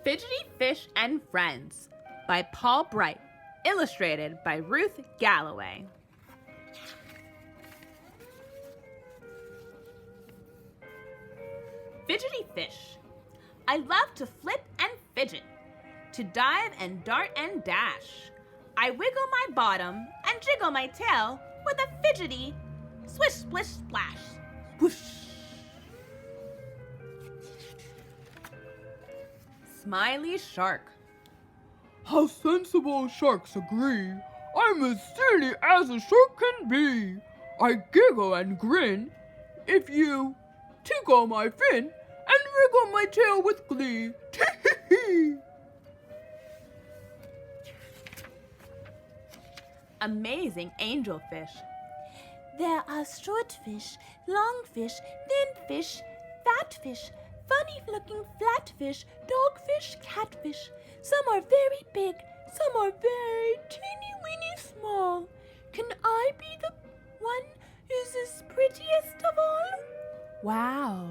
Fidgety Fish and Friends by Paul Bright, illustrated by Ruth Galloway. Fidgety Fish. I love to flip and fidget, to dive and dart and dash. I wiggle my bottom and jiggle my tail with a fidgety swish, splish, splash. Whoosh! Smiley Shark. How sensible sharks agree. I'm as silly as a shark can be. I giggle and grin if you tickle my fin and wriggle my tail with glee. Tee-hee-hee. Amazing Angelfish. There are short fish, long fish, thin fish, fat fish, funny-looking flatfish, dogfish, catfish. Some are very big, some are very teeny-weeny small. Can I be the one who's as prettiest of all? Wow.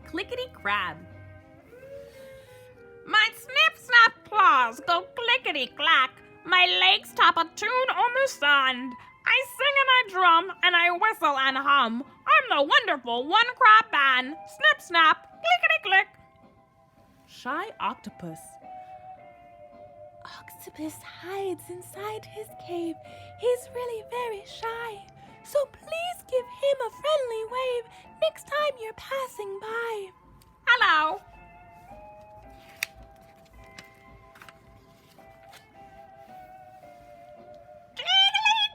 Clickety Crab. My snip-snap claws go clickety-clack. My legs tap a tune on the sand. I sing and I drum and I whistle and hum. I'm the wonderful one-crab band. Snip-snap, clickety-click. Shy Octopus. Octopus hides inside his cave. He's really very shy. So please give him a friendly wave next time you're passing by. Hello.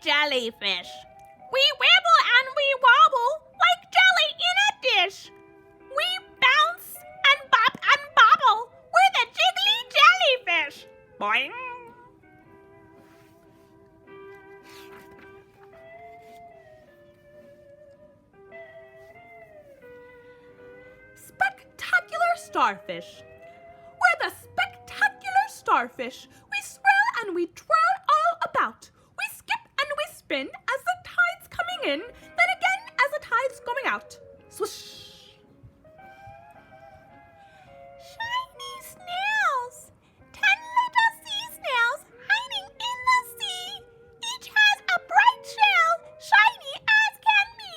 Jellyfish. We wibble and we wobble like jelly in a dish. We bounce and bop and bobble. We're the jiggly jellyfish. Boing. Spectacular Starfish. We're the spectacular starfish. We swirl and we twirl all about. We skip and we spin as the tide's coming in, then again as the tide's going out. Swoosh. Shiny snails. 10 little sea snails hiding in the sea. Each has a bright shell, shiny as can be.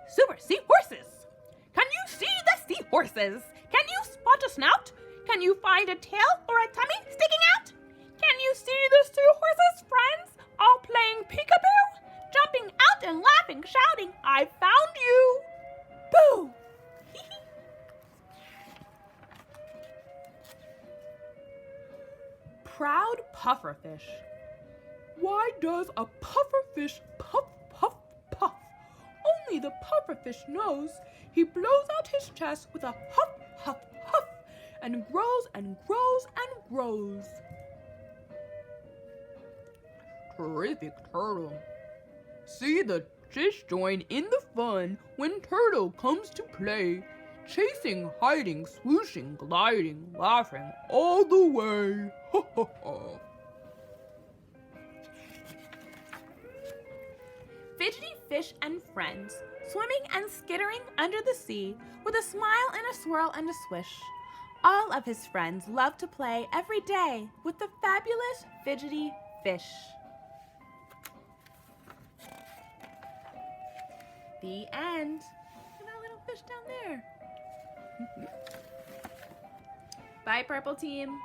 Super seahorses. Can you see the seahorses? Can you spot a snout? Can you find a tail or a tummy sticking out? Can you see the seahorses' friends all playing peekaboo? Jumping out and laughing, shouting, I found you! Boo! Proud pufferfish. Why does a pufferfish puff, puff, puff? Only the pufferfish knows. He blows out his chest with a huff, huff, huff, and grows and grows and grows. Terrific turtle. See the fish join in the fun when turtle comes to play. Chasing, hiding, swooshing, gliding, laughing all the way. Ha ha ha. Fidgety Fish and Friends, swimming and skittering under the sea, with a smile and a swirl and a swish. All of his friends love to play every day with the fabulous Fidgety Fish. The end. Look at that little fish down there. Bye, Purple Team.